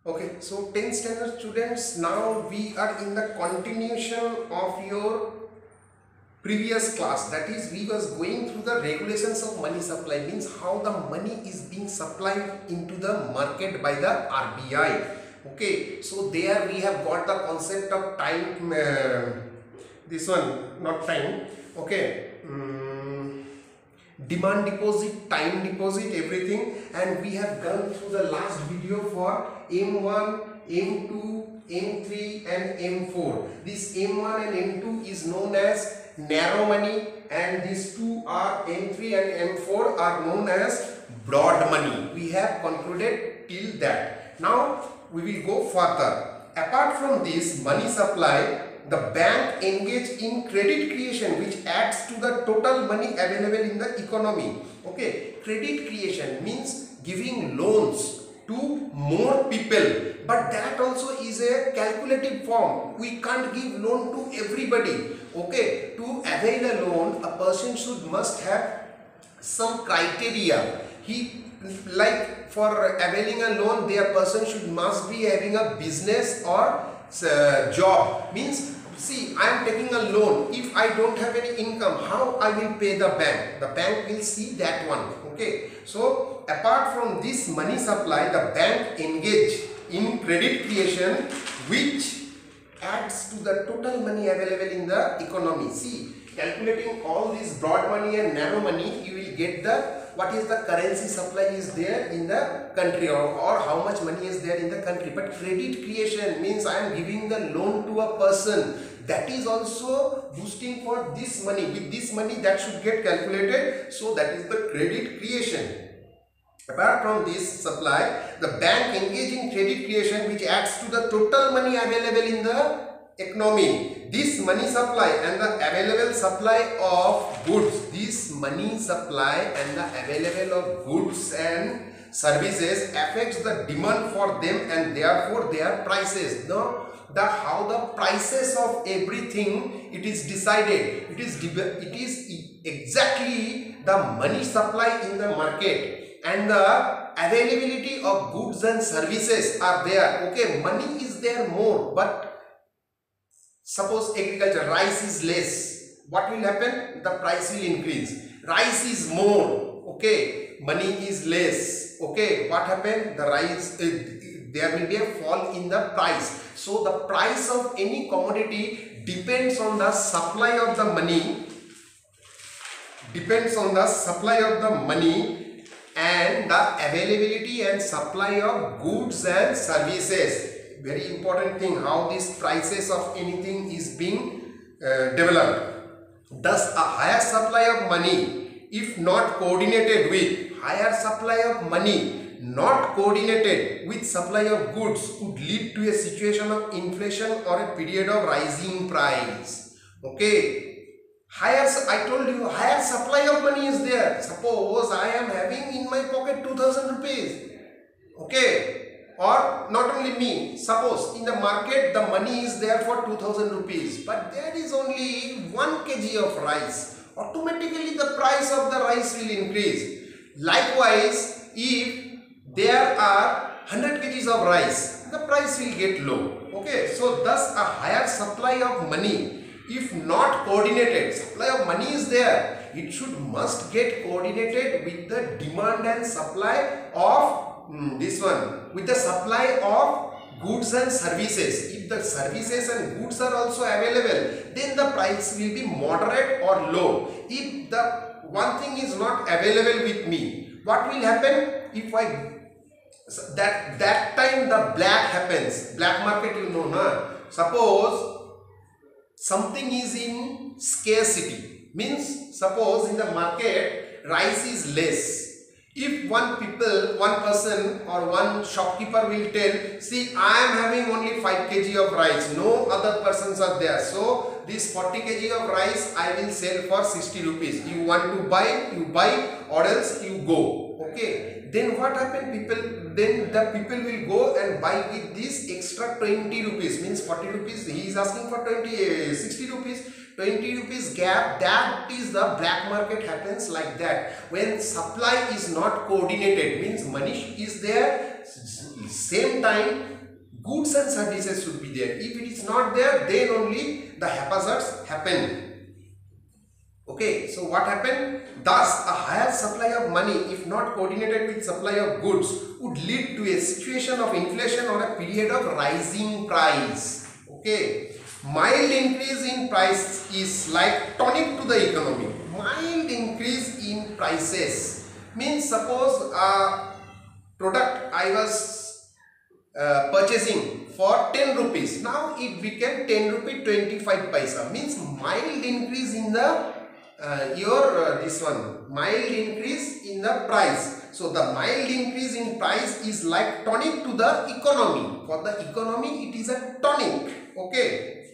Okay, so 10th standard students, now we are in the continuation of your previous class. That is, we was going through the regulations of money supply, means how the money is being supplied into the market by the RBI. Okay, so there we have got the concept of time, this one, not time, okay, demand deposit, time deposit, everything, and we have gone through the last video for M1, M2, M3 and M4. This M1 and M2 is known as narrow money, and these two are M3 and M4 are known as broad money. We have concluded till that. Now we will go further. Apart from this money supply, the bank engage in credit creation, which adds to the total money available in the economy. Okay, credit creation means giving loans to more people, but that also is a calculative form. We can't give loan to everybody. Okay, to avail a loan, a person must have some criteria. Like for availing a loan, their person must be having a business or job. Means, see, I am taking a loan. If I don't have any income, how I will pay the bank? The bank will see that one. Okay, so apart from this money supply, the bank engage in credit creation, which adds to the total money available in the economy. See, calculating all this broad money and narrow money, you will get the what is the currency supply is there in the country, or how much money is there in the country. But credit creation means I am giving the loan to a person, that is also boosting for this money. With this money, that should get calculated. So that is the credit creation. Apart from this supply, the bank engage in credit creation, which adds to the total money available in the economy. This money supply and the available supply of goods, this money supply and the available of goods and services affects the demand for them and therefore their prices. Now, how the prices of everything it is decided. It is exactly the money supply in the market and the availability of goods and services are there. Okay, money is there more, but suppose agriculture, rice is less, what will happen? The price will increase. Rice is more, okay, money is less, okay, what happened? The rice, there will be a fall in the price. So the price of any commodity depends on the supply of the money, and the availability and supply of goods and services. Very important thing, how these prices of anything is being developed. Thus, a higher supply of money, if not coordinated with supply of goods, would lead to a situation of inflation or a period of rising price. Okay. I told you, higher supply of money is there. Suppose I am having in my pocket 2000 rupees. Okay. Or not only me, suppose in the market the money is there for 2000 rupees, but there is only 1 kg of rice. Automatically the price of the rice will increase. Likewise, if there are 100 kgs of rice, the price will get low. Okay, so thus a higher supply of money, if not coordinated, supply of money is there, it must get coordinated with the demand and supply of with the supply of goods and services. If the services and goods are also available, then the price will be moderate or low. If the one thing is not available with me, what will happen? If that time the black happens, black market, you know, na? Suppose something is in scarcity, means suppose in the market rice is less. If one person or one shopkeeper will tell, see, I am having only 5 kg of rice, no other persons are there, so this 40 kg of rice I will sell for 60 rupees. You want to buy, you buy, or else you go. Okay, then what happened? Then the people will go and buy with this extra 20 rupees, means 40 rupees, he is asking for 60 rupees. 20 rupees gap, that is the black market happens like that. When supply is not coordinated, means money is there, Same time, goods and services should be there. If it is not there, then only the haphazards happen. Okay, so what happened? Thus, a higher supply of money, if not coordinated with supply of goods, would lead to a situation of inflation or a period of rising price. Okay, mild increase in price is like tonic to the economy. Mild increase in prices means, suppose a product I was purchasing for 10 rupees, now it became 10 rupee 25 paisa, means mild increase in the mild increase in the price. So the mild increase in price is like tonic to the economy. For the economy, it is a tonic. Okay,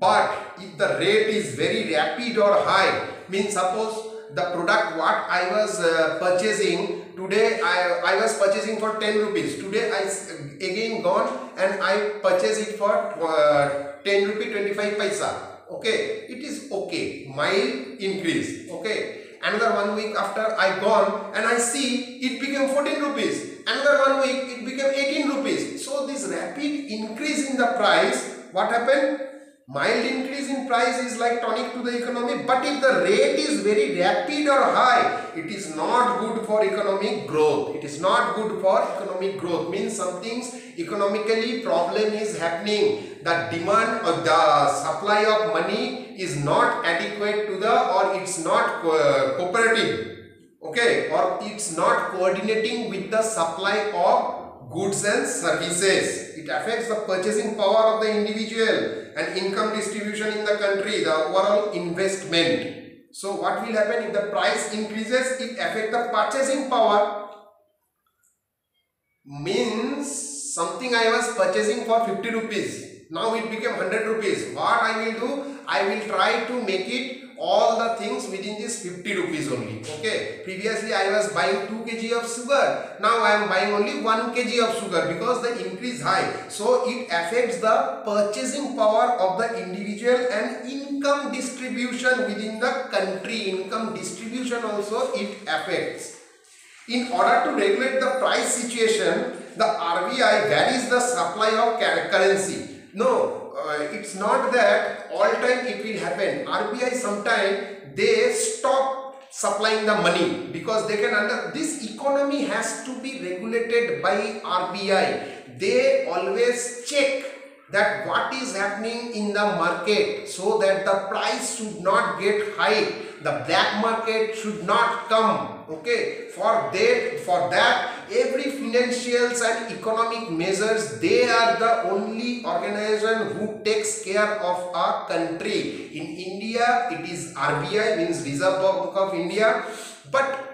but if the rate is very rapid or high, means suppose the product what I was purchasing today, I was purchasing for 10 rupees. Today I again gone and I purchase it for 10 rupee 25 paisa. Okay, it is okay, mild increase. Okay, another 1 week after I gone and I see it became 14 rupees. Another 1 week it became 18 rupees. So this rapid increase in the price, what happened? Mild increase in price is like tonic to the economy, but if the rate is very rapid or high, it is not good for economic growth. It is not good for economic growth, means something's economically problem is happening. The demand or the supply of money is not adequate to the, or it's not cooperative. Okay, or it's not coordinating with the supply of goods and services. It affects the purchasing power of the individual and income distribution in the country, the overall investment. So what will happen if the price increases? It affects the purchasing power. Means something I was purchasing for 50 rupees, now it became 100 rupees. What I will do? I will try to make it all the things within this 50 rupees only. Okay, previously I was buying 2 kg of sugar, now I am buying only 1 kg of sugar because the increase high. So it affects the purchasing power of the individual and income distribution within the country. Income distribution also it affects. In order to regulate the price situation, the RBI varies the supply of currency. No, it's not that all time it will happen. RBI sometime they stop supplying the money because they can this economy has to be regulated by RBI. They always check that what is happening in the market so that the price should not get high. The black market should not come. Okay, for that every financials and economic measures, they are the only organization who takes care of our country. In India it is RBI, means Reserve Bank of India, but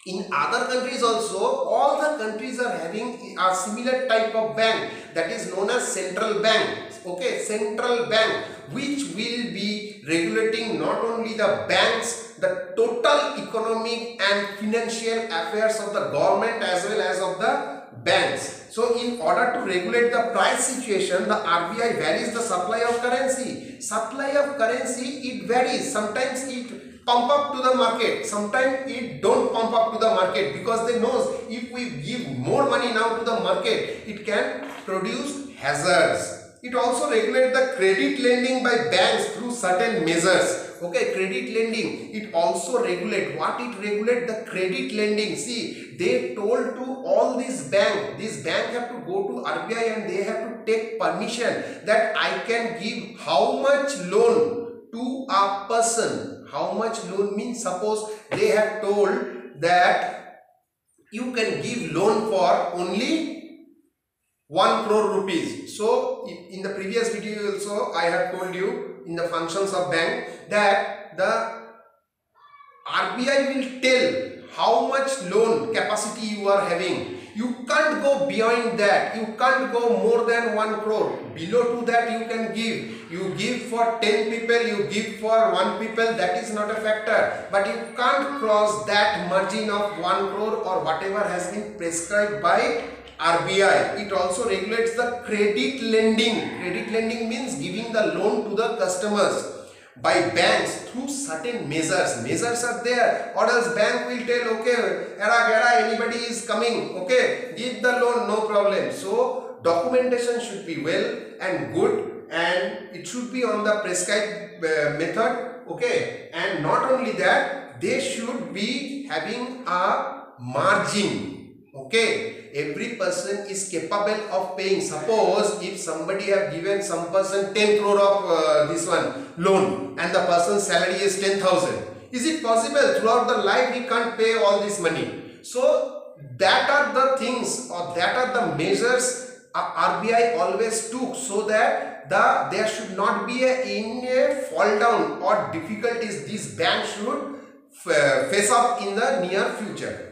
in other countries also, all the countries are having a similar type of bank, that is known as central bank. Okay, central bank, which will be regulating not only the banks, the total economic and financial affairs of the government as well as of the banks. So in order to regulate the price situation, the RBI varies the supply of currency. Supply of currency, it varies. Sometimes it pump up to the market, sometimes it don't pump up to the market, because they know if we give more money now to the market, it can produce hazards. It also regulates the credit lending by banks through certain measures. Okay, credit lending, it also regulate. What it regulate? The credit lending. See, they told to all these bank have to go to RBI and they have to take permission that I can give how much loan to a person. How much loan means, suppose they have told that you can give loan for only 1 crore rupees. So in the previous video also I have told you in the functions of bank that the RBI will tell how much loan capacity you are having. You can't go beyond that. You can't go more than 1 crore. Below to that you can give. You give for 10 people, you give for 1 people, that is not a factor. But you can't cross that margin of 1 crore or whatever has been prescribed by RBI. It also regulates the credit lending. Credit lending means giving the loan to the customers. by banks through certain measures. Measures are there, or else bank will tell, okay, anybody is coming, okay, give the loan, no problem. So documentation should be well and good, and it should be on the prescribed method, okay. And not only that, they should be having a margin, okay. Every person is capable of paying. Suppose if somebody have given some person 10 crore of this one loan, and the person's salary is 10,000, is it possible throughout the life he can't pay all this money? So that are the things, or that are the measures RBI always took, so that there should not be a fall down or difficulties these banks should face up in the near future.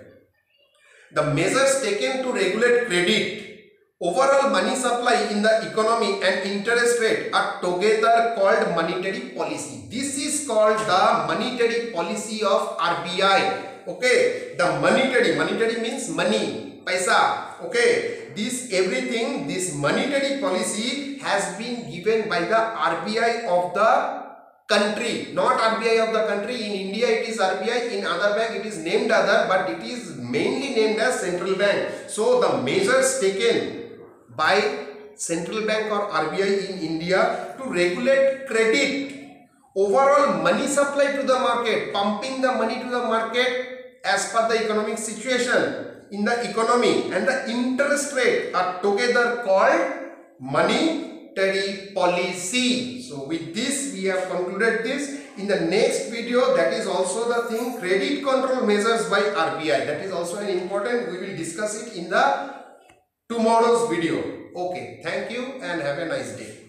The measures taken to regulate credit, overall money supply in the economy and interest rate are together called monetary policy. This is called the monetary policy of RBI. Okay, the monetary means money, paisa. Okay, this monetary policy has been given by the RBI of the country, not RBI of the country. In India it is RBI, in other bank it is named other, but it is mainly named as central bank. So the measures taken by central bank or RBI in India to regulate credit, overall money supply to the market, pumping the money to the market as per the economic situation in the economy, and the interest rate are together called monetary policy. So with this we have concluded this. In the next video, that is also the thing, credit control measures by RBI. That is also an important. We will discuss it in the tomorrow's video. Okay, thank you and have a nice day.